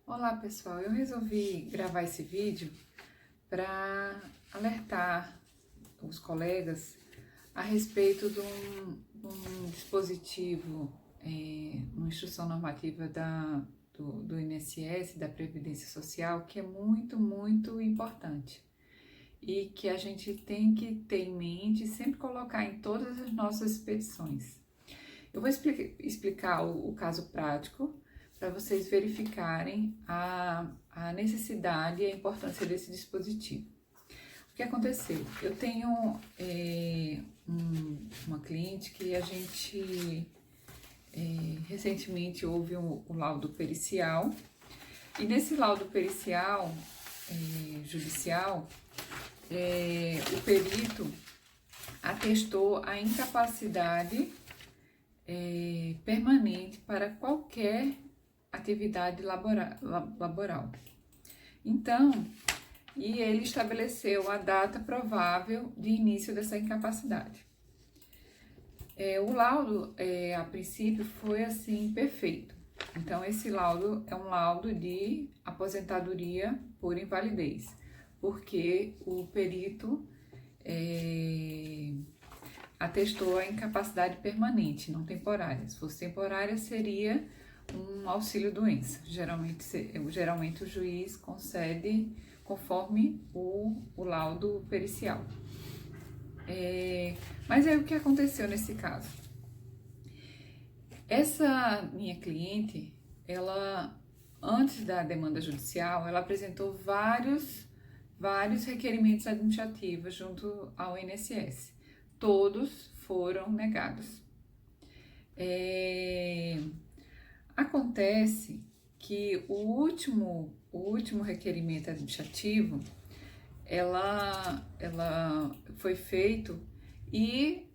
Olá pessoal, eu resolvi gravar esse vídeo para alertar os colegas a respeito de um dispositivo, uma instrução normativa do INSS, da Previdência Social, que é muito importante e que a gente tem que ter em mente e sempre colocar em todas as nossas petições. Eu vou explicar o caso prático para vocês verificarem a necessidade e a importância desse dispositivo. O que aconteceu? Eu tenho uma cliente que a gente recentemente houve o laudo pericial, e nesse laudo pericial judicial, o perito atestou a incapacidade permanente para qualquer atividade laboral. Então, e ele estabeleceu a data provável de início dessa incapacidade. O laudo, a princípio, foi assim, perfeito. Então, esse laudo é um laudo de aposentadoria por invalidez, porque o perito atestou a incapacidade permanente, não temporária. Se fosse temporária, seria um auxílio-doença. Geralmente o juiz concede conforme o laudo pericial. Mas aí o que aconteceu nesse caso? Essa minha cliente, ela, antes da demanda judicial, ela apresentou vários requerimentos administrativos junto ao INSS. Todos foram negados. Acontece que o último requerimento administrativo, ela foi feito e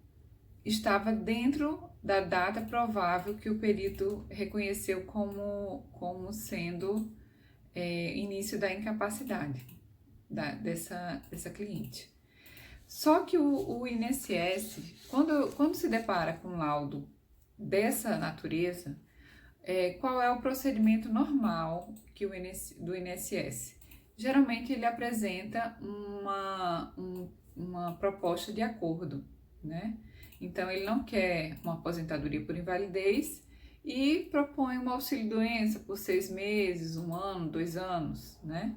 estava dentro da data provável que o perito reconheceu como sendo início da incapacidade dessa cliente. Só que o INSS, quando se depara com um laudo dessa natureza, qual é o procedimento normal do INSS? Geralmente ele apresenta uma proposta de acordo, né? Então ele não quer uma aposentadoria por invalidez e propõe um auxílio-doença por 6 meses, 1 ano, 2 anos, né?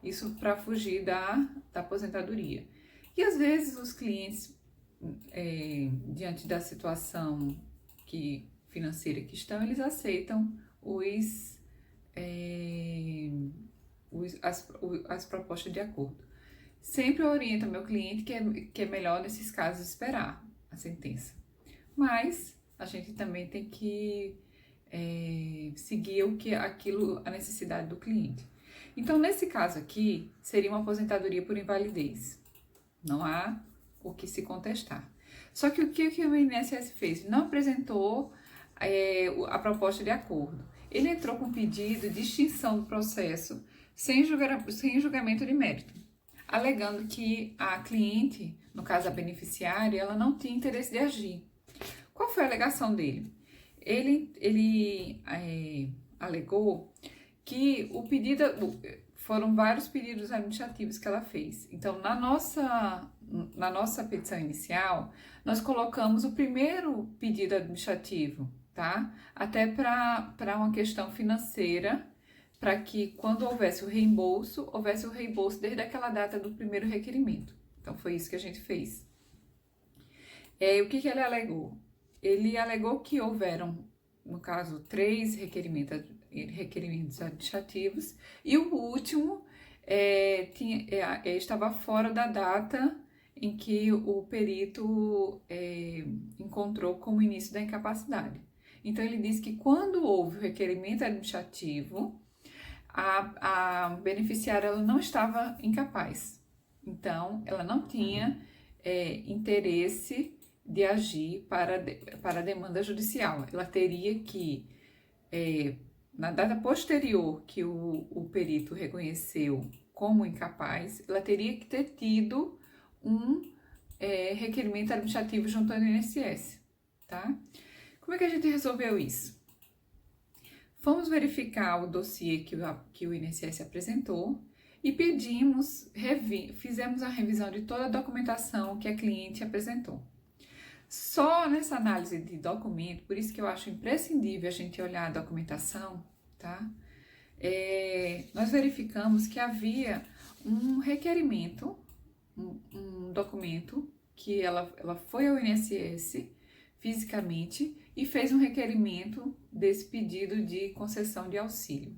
Isso para fugir da aposentadoria. E às vezes os clientes, diante da situação financeira que estão, eles aceitam as propostas de acordo. Sempre oriento meu cliente que é melhor nesses casos esperar a sentença. Mas a gente também tem que seguir a necessidade do cliente. Então, nesse caso aqui, seria uma aposentadoria por invalidez. Não há o que se contestar. Só que o que o INSS fez? Não apresentou a proposta de acordo. Ele entrou com pedido de extinção do processo sem julgamento de mérito, alegando que a cliente, no caso a beneficiária, ela não tinha interesse de agir. Qual foi a alegação dele? Ele alegou que foram vários pedidos administrativos que ela fez. Então, na nossa petição inicial, nós colocamos o primeiro pedido administrativo, tá? Até para uma questão financeira, para que quando houvesse o reembolso desde aquela data do primeiro requerimento. Então, foi isso que a gente fez. O que ele alegou? Ele alegou que houveram, no caso, 3 requerimentos administrativos, e o último estava fora da data em que o perito encontrou como início da incapacidade. Então, ele disse que quando houve o requerimento administrativo, a beneficiária ela não estava incapaz. Então, ela não tinha interesse de agir para a demanda judicial. Ela teria que, na data posterior que o perito reconheceu como incapaz, ela teria que ter tido um requerimento administrativo junto ao INSS, tá? Como é que a gente resolveu isso? fomos verificar o dossiê que o INSS apresentou e fizemos a revisão de toda a documentação que a cliente apresentou. Só nessa análise de documento, por isso que eu acho imprescindível a gente olhar a documentação, tá? Nós verificamos que havia um requerimento, um documento que ela foi ao INSS fisicamente e fez um requerimento desse pedido de concessão de auxílio.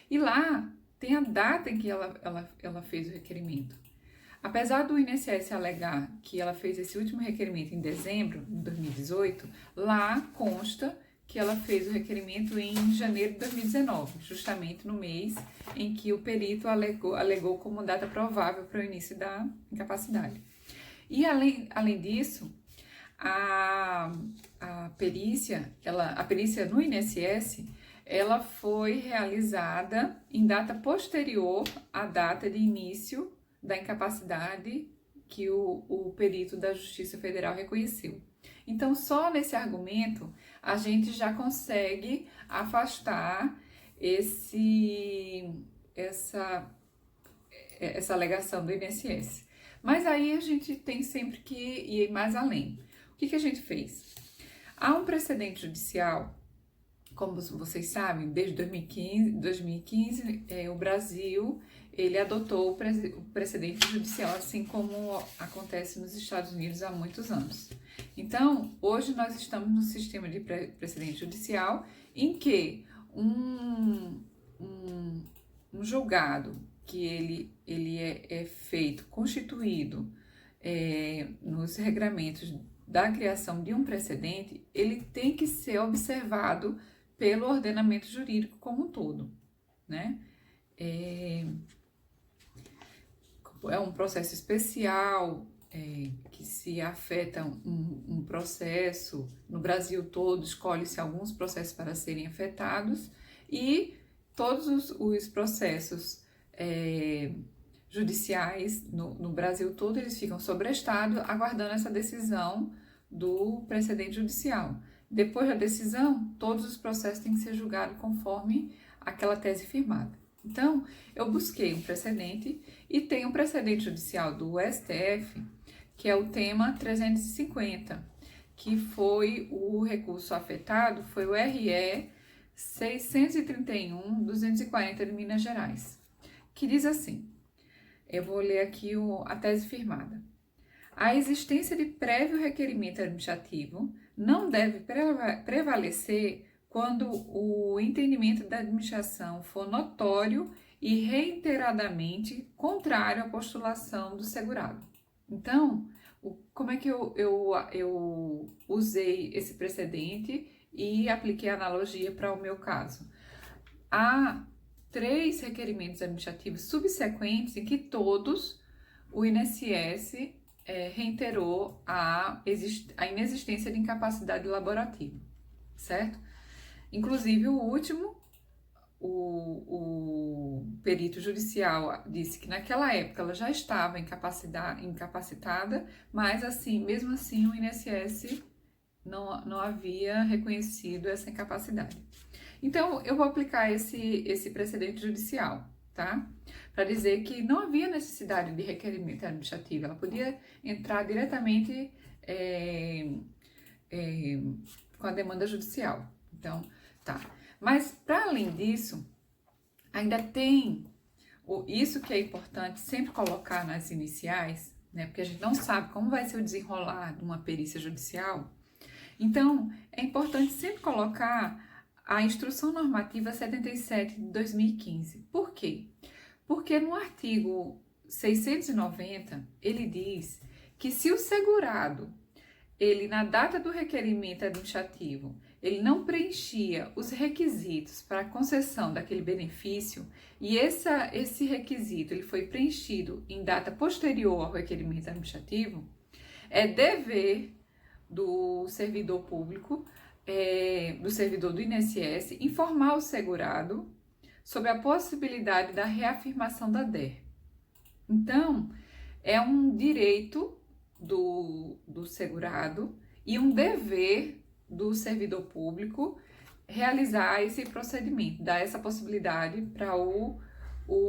E lá tem a data em que ela fez o requerimento. Apesar do INSS alegar que ela fez esse último requerimento em dezembro de 2018, lá consta que ela fez o requerimento em janeiro de 2019, justamente no mês em que o perito alegou como data provável para o início da incapacidade. E além disso, a perícia no INSS, ela foi realizada em data posterior à data de início da incapacidade que o perito da Justiça Federal reconheceu. Então, só nesse argumento, a gente já consegue afastar essa alegação do INSS. Mas aí a gente tem sempre que ir mais além. O que a gente fez? Há um precedente judicial, como vocês sabem, desde 2015 o Brasil ele adotou o precedente judicial, assim como acontece nos Estados Unidos há muitos anos. Então, hoje nós estamos no sistema de precedente judicial em que um julgado que ele é feito, constituído nos regramentos da criação de um precedente, ele tem que ser observado pelo ordenamento jurídico como um todo, né? É um processo especial que se afeta um processo, no Brasil todo escolhe-se alguns processos para serem afetados e todos os processos judiciais no Brasil todo, eles ficam sobrestados aguardando essa decisão do precedente judicial. Depois da decisão, todos os processos têm que ser julgados conforme aquela tese firmada. Então, eu busquei um precedente e tem um precedente judicial do STF, que é o tema 350, que foi o recurso afetado, foi o RE 631-240 de Minas Gerais, que diz assim, eu vou ler aqui a tese firmada. A existência de prévio requerimento administrativo não deve prevalecer quando o entendimento da administração for notório e reiteradamente contrário à postulação do segurado. Então, como é que eu usei esse precedente e apliquei a analogia para o meu caso? Há 3 requerimentos administrativos subsequentes em que todos o INSS reiterou a inexistência de incapacidade laborativa, certo? Inclusive, o último, o perito judicial disse que naquela época ela já estava incapacitada, mas assim, mesmo assim o INSS não havia reconhecido essa incapacidade. Então, eu vou aplicar esse precedente judicial, tá? Para dizer que não havia necessidade de requerimento administrativo, ela podia entrar diretamente com a demanda judicial. Então, tá. Mas, para além disso, ainda tem isso que é importante sempre colocar nas iniciais, né? Porque a gente não sabe como vai ser o desenrolar de uma perícia judicial. Então, é importante sempre colocar a Instrução Normativa 77 de 2015. Por quê? Porque no artigo 690, ele diz que se o segurado, ele na data do requerimento administrativo, ele não preenchia os requisitos para a concessão daquele benefício e esse requisito ele foi preenchido em data posterior ao requerimento administrativo, é dever do servidor público, do servidor do INSS, informar o segurado sobre a possibilidade da reafirmação da DER. Então, é um direito do segurado e um dever do servidor público realizar esse procedimento, dar essa possibilidade para o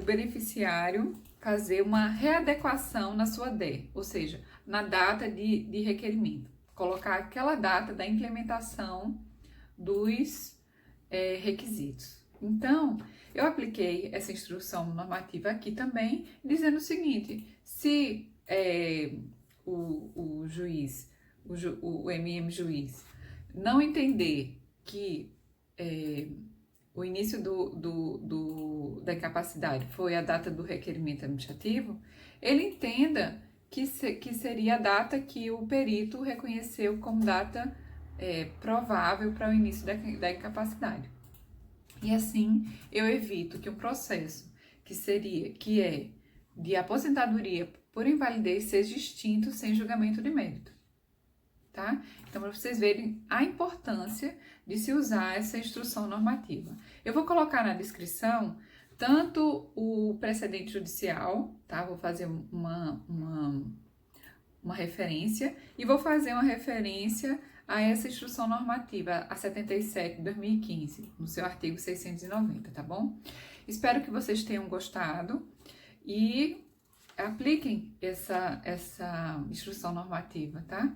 beneficiário fazer uma readequação na sua DE, ou seja, na data de requerimento, colocar aquela data da implementação dos requisitos. Então, eu apliquei essa instrução normativa aqui também, dizendo o seguinte: se o juiz, o MM juiz, não entender que o início da incapacidade foi a data do requerimento administrativo, ele entenda que seria a data que o perito reconheceu como data provável para o início da incapacidade. E assim eu evito que um processo que é de aposentadoria por invalidez seja extinto sem julgamento de mérito. Tá? Então, para vocês verem a importância de se usar essa instrução normativa. Eu vou colocar na descrição tanto o precedente judicial, tá? Vou fazer uma referência e vou fazer uma referência a essa instrução normativa, a 77 de 2015, no seu artigo 690, tá bom? Espero que vocês tenham gostado e apliquem essa instrução normativa, tá?